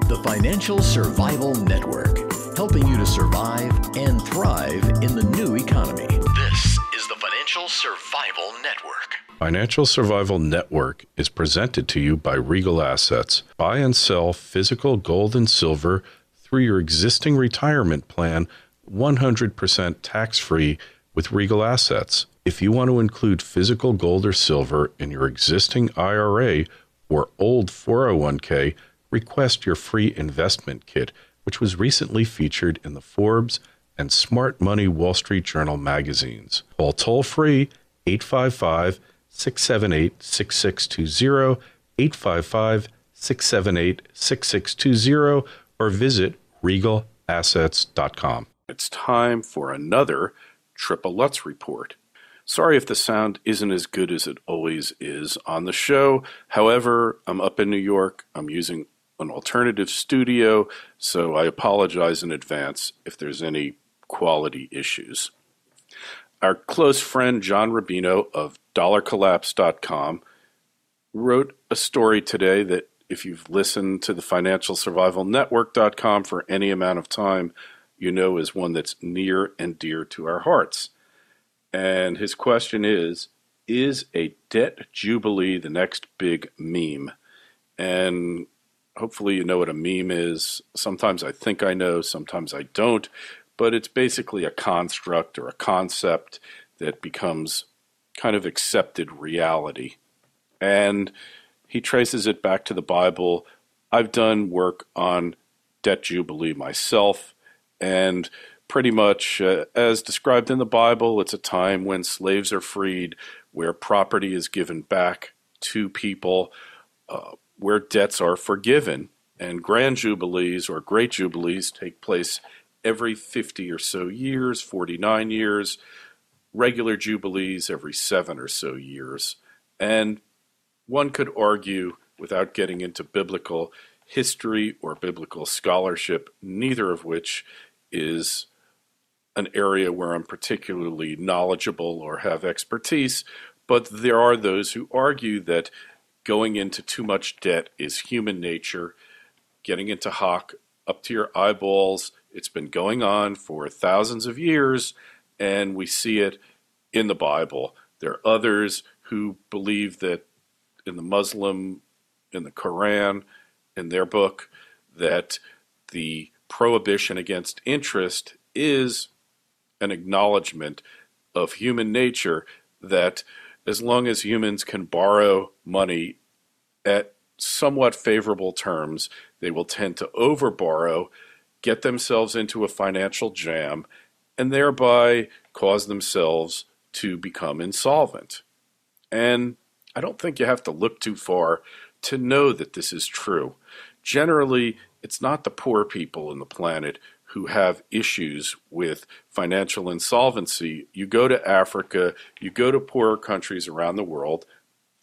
The Financial Survival Network, helping you to survive and thrive in the new economy. This is the Financial Survival Network. Financial Survival Network is presented to you by Regal Assets. Buy and sell physical gold and silver through your existing retirement plan, 100% tax-free with Regal Assets. If you want to include physical gold or silver in your existing IRA or old 401k, request your free investment kit, which was recently featured in the Forbes and Smart Money Wall Street Journal magazines. Call toll-free 855-678-6620, 855-678-6620, or visit regalassets.com. It's time for another Triple Lutz Report. Sorry if the sound isn't as good as it always is on the show. However, I'm up in New York. I'm using an alternative studio, so I apologize in advance if there's any quality issues. Our close friend John Rubino of dollarcollapse.com wrote a story today that if you've listened to the financialsurvivalnetwork.com for any amount of time, you know is one that's near and dear to our hearts. And his question is a debt jubilee the next big meme? And hopefully you know what a meme is. Sometimes I think I know, sometimes I don't, but it's basically a construct or a concept that becomes kind of accepted reality. And he traces it back to the Bible. I've done work on debt jubilee myself, and pretty much as described in the Bible, it's a time when slaves are freed, where property is given back to people, where debts are forgiven, and grand jubilees or great jubilees take place every 50 or so years, 49 years, regular jubilees every 7 or so years. And one could argue, without getting into biblical history or biblical scholarship, neither of which is an area where I'm particularly knowledgeable or have expertise, but there are those who argue that going into too much debt is human nature, getting into hock up to your eyeballs. It's been going on for thousands of years, and we see it in the Bible. There are others who believe that in the Quran, in their book, that the prohibition against interest is an acknowledgement of human nature, that as long as humans can borrow money at somewhat favorable terms, they will tend to overborrow, get themselves into a financial jam, and thereby cause themselves to become insolvent. And I don't think you have to look too far to know that this is true. Generally, it's not the poor people on the planet who have issues with financial insolvency. You go to Africa, you go to poorer countries around the world,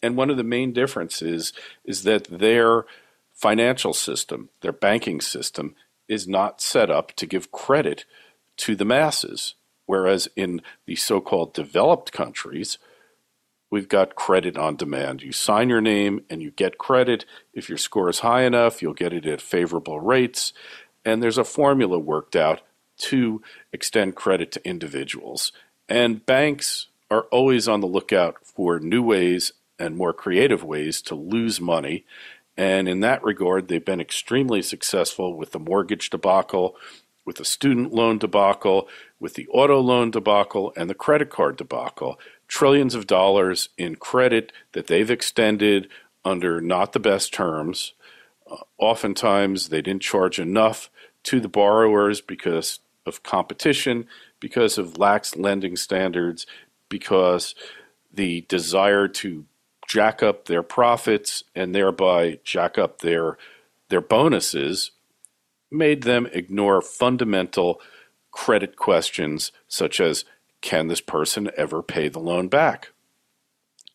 and one of the main differences is that their financial system, their banking system, is not set up to give credit to the masses. Whereas in the so-called developed countries, we've got credit on demand. You sign your name and you get credit. If your score is high enough, you'll get it at favorable rates. And there's a formula worked out to extend credit to individuals. And banks are always on the lookout for new ways and more creative ways to lose money. And in that regard, they've been extremely successful with the mortgage debacle, with the student loan debacle, with the auto loan debacle, and the credit card debacle. Trillions of dollars in credit that they've extended under not the best terms. Oftentimes, they didn't charge enough to the borrowers because of competition, because of lax lending standards, because the desire to jack up their profits and thereby jack up their bonuses made them ignore fundamental credit questions such as, can this person ever pay the loan back?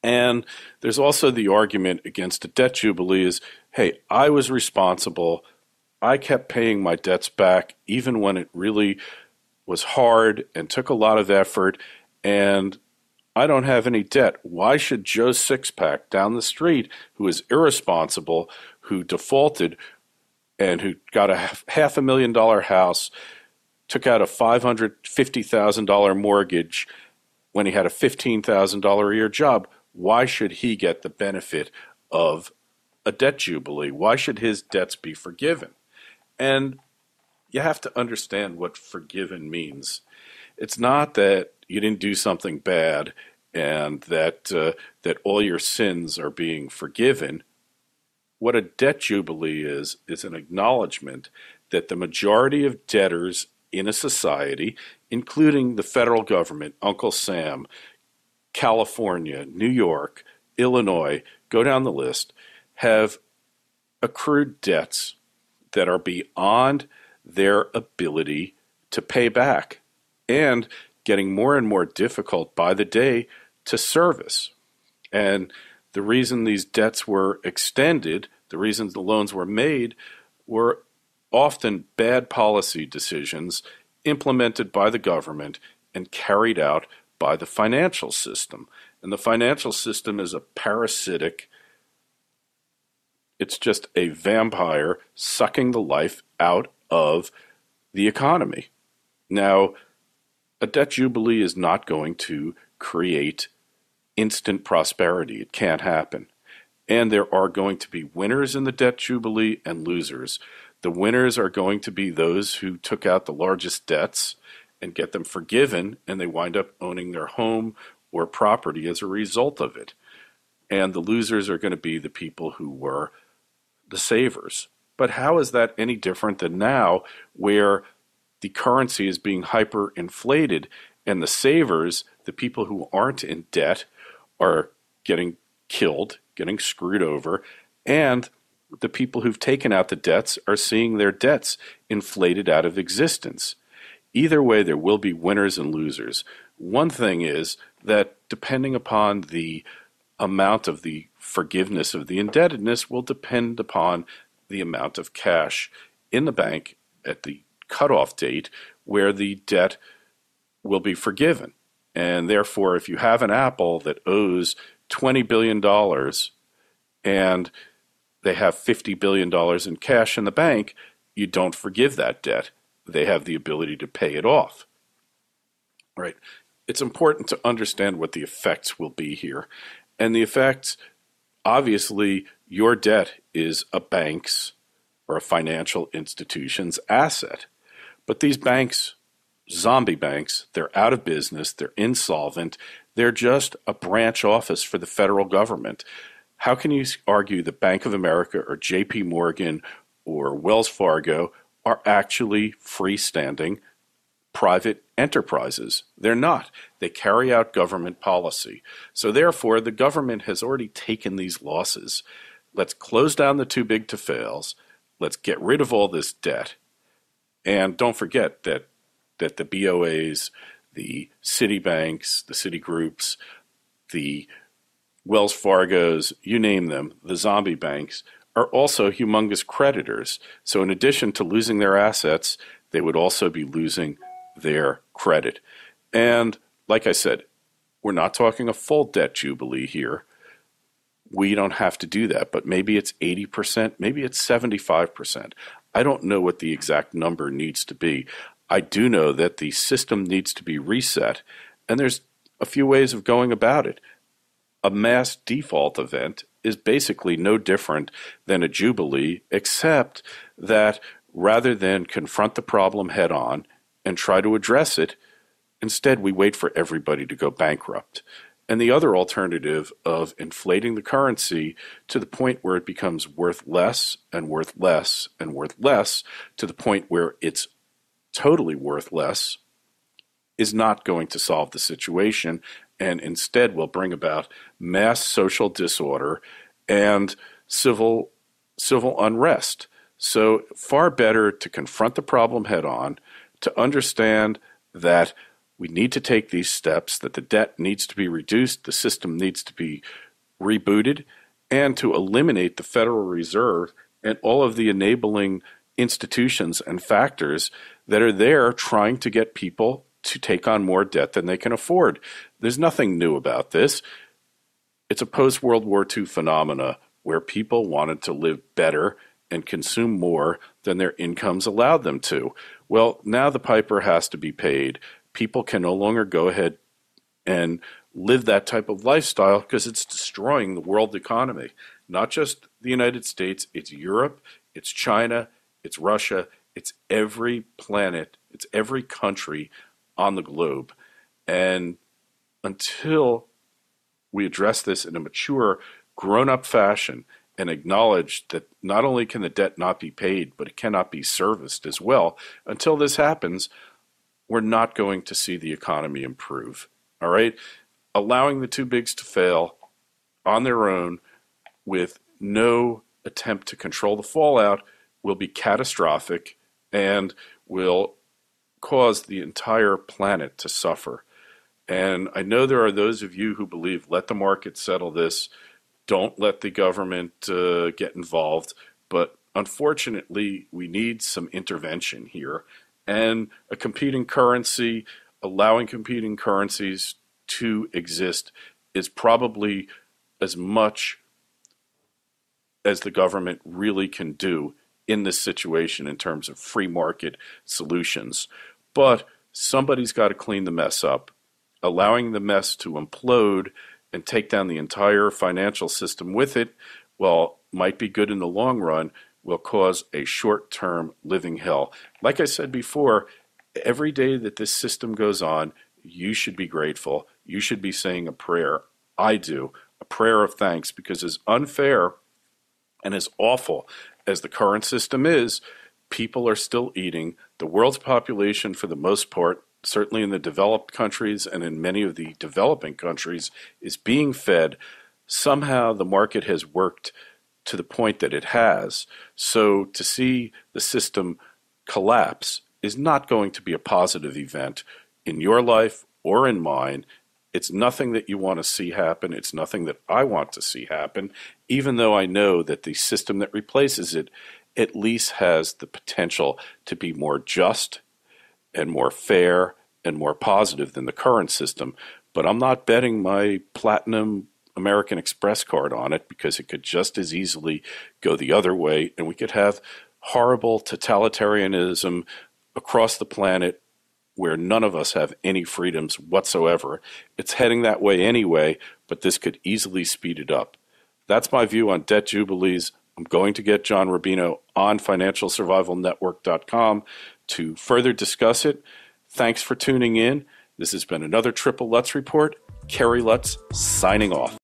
And there's also the argument against a debt jubilee is, hey, I was responsible. I kept paying my debts back even when it really was hard and took a lot of effort, and I don't have any debt. Why should Joe Sixpack down the street, who is irresponsible, who defaulted and who got a $500,000 house, took out a $550,000 mortgage when he had a $15,000 a year job, why should he get the benefit of a debt jubilee? Why should his debts be forgiven? And you have to understand what forgiven means. It's not that you didn't do something bad and that all your sins are being forgiven. What a debt jubilee is an acknowledgement that the majority of debtors in a society, including the federal government, Uncle Sam, California, New York, Illinois, go down the list, have accrued debts that are beyond their ability to pay back and getting more and more difficult by the day to service. And the reason these debts were extended, the reasons the loans were made, were often bad policy decisions implemented by the government and carried out by the financial system. And the financial system is a parasitic, it's just a vampire sucking the life out of the economy. Now, a debt jubilee is not going to create instant prosperity. It can't happen. And there are going to be winners in the debt jubilee and losers. The winners are going to be those who took out the largest debts and get them forgiven, and they wind up owning their home or property as a result of it. And the losers are going to be the people who were the savers. But how is that any different than now, where the currency is being hyperinflated and the savers, the people who aren't in debt, are getting killed, getting screwed over, and the people who've taken out the debts are seeing their debts inflated out of existence? Either way, there will be winners and losers. One thing is that depending upon the amount of the forgiveness of the indebtedness will depend upon the amount of cash in the bank at the cutoff date where the debt will be forgiven. And therefore, if you have an Apple that owes $20 billion and they have $50 billion in cash in the bank, you don't forgive that debt. They have the ability to pay it off. Right? It's important to understand what the effects will be here. And the effects, obviously, your debt is a bank's or a financial institution's asset. But these banks, zombie banks, they're out of business, they're insolvent, they're just a branch office for the federal government. How can you argue that Bank of America or JP Morgan or Wells Fargo are actually freestanding private enterprises? They're not. They carry out government policy. So therefore, the government has already taken these losses. Let's close down the too big to fails. Let's get rid of all this debt. And don't forget that the BOAs, the Citibanks, the Citigroups, the Wells Fargos, you name them, the zombie banks, are also humongous creditors. So in addition to losing their assets, they would also be losing their credit. And like I said, we're not talking a full debt jubilee here. We don't have to do that, but maybe it's 80%, maybe it's 75%. I don't know what the exact number needs to be. I do know that the system needs to be reset, and there's a few ways of going about it. A mass default event is basically no different than a jubilee, except that rather than confront the problem head on and try to address it, instead we wait for everybody to go bankrupt. And the other alternative of inflating the currency to the point where it becomes worth less and worth less and worth less to the point where it's totally worth less is not going to solve the situation, and instead will bring about mass social disorder and civil unrest. So far better to confront the problem head on, to understand that we need to take these steps, that the debt needs to be reduced, the system needs to be rebooted, and to eliminate the Federal Reserve and all of the enabling institutions and factors that are there trying to get people to take on more debt than they can afford. There's nothing new about this. It's a post-World War II phenomena where people wanted to live better and consume more than their incomes allowed them to. Well, now the piper has to be paid. People can no longer go ahead and live that type of lifestyle because it's destroying the world economy. Not just the United States, it's Europe, it's China, it's Russia, it's every planet, it's every country on the globe. And until we address this in a mature, grown-up fashion and acknowledge that not only can the debt not be paid, but it cannot be serviced as well, until this happens, we're not going to see the economy improve. All right? Allowing the too bigs to fail on their own with no attempt to control the fallout will be catastrophic and will cause the entire planet to suffer. And I know there are those of you who believe, let the market settle this, don't let the government get involved. But unfortunately, we need some intervention here. And a competing currency, allowing competing currencies to exist is probably as much as the government really can do in this situation in terms of free market solutions. But somebody's got to clean the mess up. Allowing the mess to implode and take down the entire financial system with it, while might be good in the long run, will cause a short-term living hell. Like I said before, every day that this system goes on, you should be grateful. You should be saying a prayer. I do. A prayer of thanks, because as unfair and as awful as the current system is, people are still eating. The world's population, for the most part, certainly in the developed countries and in many of the developing countries, is being fed. Somehow the market has worked to the point that it has. So to see the system collapse is not going to be a positive event in your life or in mine. It's nothing that you want to see happen. It's nothing that I want to see happen, even though I know that the system that replaces it at least has the potential to be more just and more fair and more positive than the current system. But I'm not betting my platinum American Express card on it, because it could just as easily go the other way, and we could have horrible totalitarianism across the planet where none of us have any freedoms whatsoever. It's heading that way anyway, but this could easily speed it up. That's my view on debt jubilees. I'm going to get John Rubino on financialsurvivalnetwork.com to further discuss it. Thanks for tuning in. This has been another Triple Lutz Report. Kerry Lutz signing off.